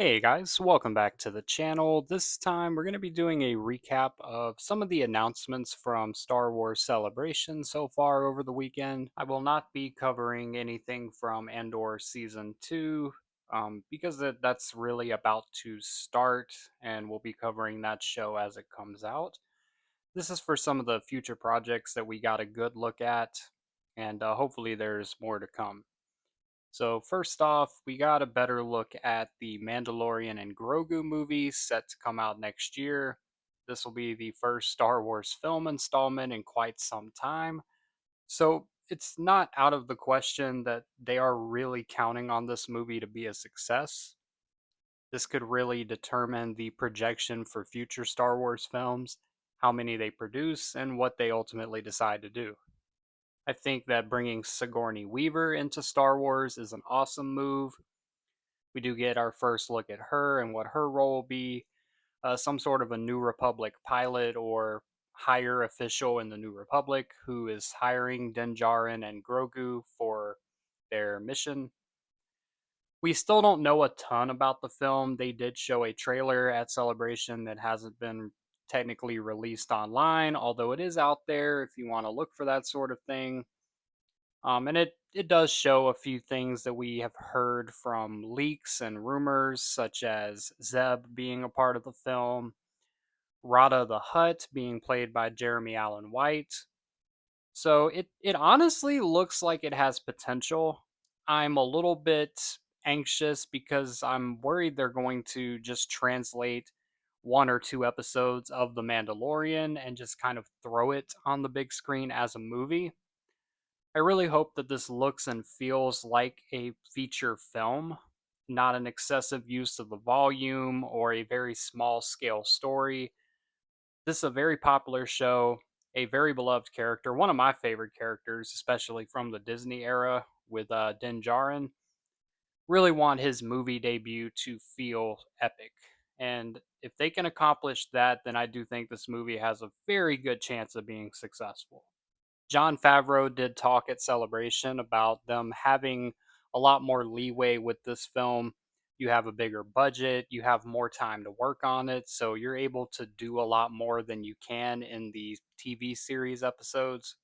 Hey guys, welcome back to the channel. This time we're going to be doing a recap of some of the announcements from Star Wars Celebration so far over the weekend. I will not be covering anything from Andor Season 2 because that's really about to start, and we'll be covering that show as it comes out. This is for some of the future projects that we got a good look at, and hopefully there's more to come. So, first off, we got a better look at the Mandalorian and Grogu movie set to come out next year. This will be the first Star Wars film installment in quite some time. So, it's not out of the question that they are really counting on this movie to be a success. This could really determine the projection for future Star Wars films, how many they produce, and what they ultimately decide to do. I think that bringing Sigourney Weaver into Star Wars is an awesome move. We do get our first look at her and what her role will be. Some sort of a New Republic pilot or higher official in the New Republic who is hiring Din Djarin and Grogu for their mission. We still don't know a ton about the film. They did show a trailer at Celebration that hasn't been technically released online, although it is out there if you want to look for that sort of thing. And it does show a few things that we have heard from leaks and rumors, such as Zeb being a part of the film, Rada the Hutt being played by Jeremy Allen White. So it honestly looks like it has potential. I'm a little bit anxious because I'm worried they're going to just translate one or two episodes of The Mandalorian and just kind of throw it on the big screen as a movie. I really hope that this looks and feels like a feature film, not an excessive use of the volume or a very small scale story. This is a very popular show, a very beloved character, one of my favorite characters, especially from the Disney era with Din Djarin. Really want his movie debut to feel epic. And if they can accomplish that, then I do think this movie has a very good chance of being successful. John Favreau did talk at Celebration about them having a lot more leeway with this film. You have a bigger budget, you have more time to work on it, so you're able to do a lot more than you can in the TV series episodes.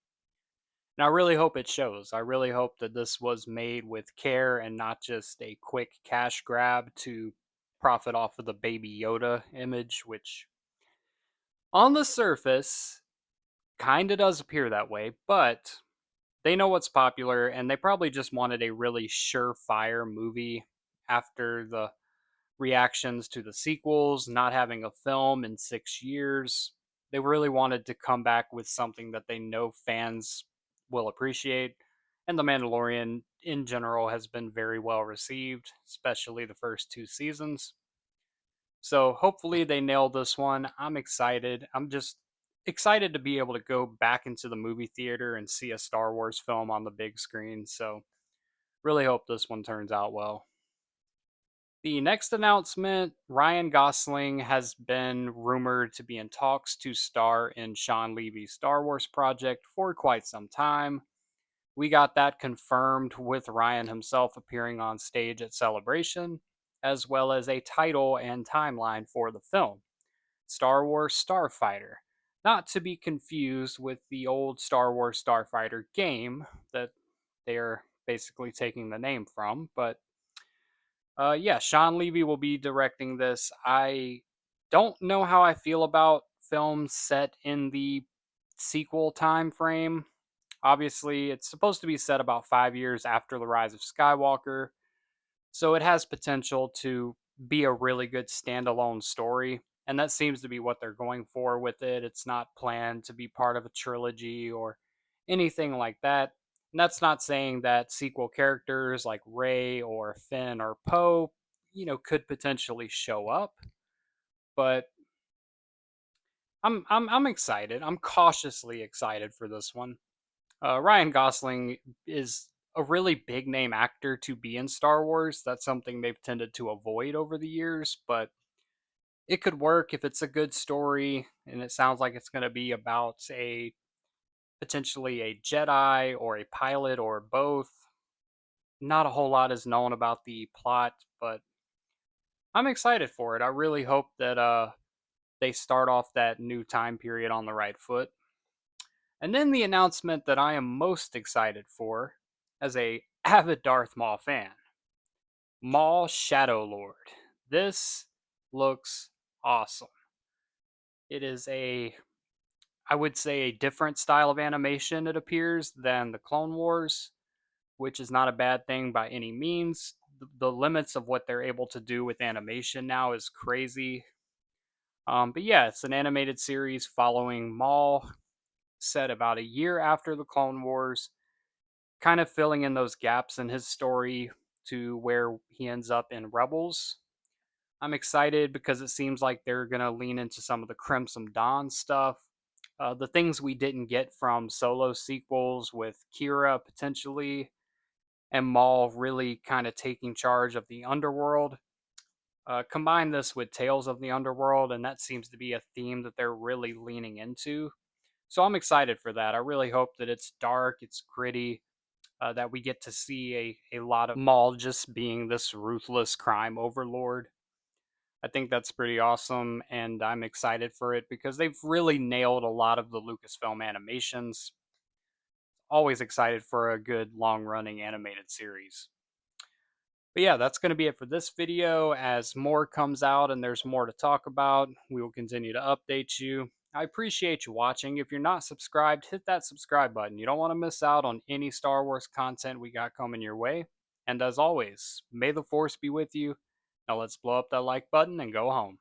And I really hope it shows. I really hope that this was made with care and not just a quick cash grab to profit off of the Baby Yoda image, which on the surface kind of does appear that way, but they know what's popular and they probably just wanted a really surefire movie after the reactions to the sequels, not having a film in 6 years. They really wanted to come back with something that they know fans will appreciate. And The Mandalorian in general has been very well received, especially the first two seasons. So hopefully they nail this one. I'm excited. I'm just excited to be able to go back into the movie theater and see a Star Wars film on the big screen. So really hope this one turns out well. The next announcement, Ryan Gosling has been rumored to be in talks to star in Sean Levy's Star Wars project for quite some time. We got that confirmed with Ryan himself appearing on stage at Celebration, as well as a title and timeline for the film, Star Wars Starfighter. Not to be confused with the old Star Wars Starfighter game that they're basically taking the name from, but yeah, Sean Levy will be directing this. I don't know how I feel about films set in the sequel time frame. Obviously, it's supposed to be set about 5 years after the rise of Skywalker, so it has potential to be a really good standalone story. And that seems to be what they're going for with it. It's not planned to be part of a trilogy or anything like that. And that's not saying that sequel characters like Rey or Finn or Poe, could potentially show up. But I'm excited. I'm cautiously excited for this one. Ryan Gosling is a really big name actor to be in Star Wars. That's something they've tended to avoid over the years, but it could work if it's a good story and it sounds like it's going to be about a potentially a Jedi or a pilot or both. Not a whole lot is known about the plot, but I'm excited for it. I really hope that they start off that new time period on the right foot. And then the announcement that I am most excited for as a avid Darth Maul fan, Maul Shadow Lord. This looks awesome. It is I would say a different style of animation, it appears, than the Clone Wars, which is not a bad thing by any means. The limits of what they're able to do with animation now is crazy. But yeah, it's an animated series following Maul, set about a year after the Clone Wars, kind of filling in those gaps in his story to where he ends up in Rebels. I'm excited because it seems like they're going to lean into some of the Crimson Dawn stuff. The things we didn't get from solo sequels with Kira potentially, and Maul really kind of taking charge of the underworld. Combine this with Tales of the Underworld, and that seems to be a theme that they're really leaning into. So I'm excited for that. I really hope that it's dark, it's gritty, that we get to see a lot of Maul just being this ruthless crime overlord. I think that's pretty awesome, and I'm excited for it because they've really nailed a lot of the Lucasfilm animations. Always excited for a good long running animated series. But yeah, that's going to be it for this video. As more comes out and there's more to talk about, we will continue to update you. I appreciate you watching. If you're not subscribed, hit that subscribe button. You don't want to miss out on any Star Wars content we got coming your way. And as always, may the Force be with you. Now let's blow up that like button and go home.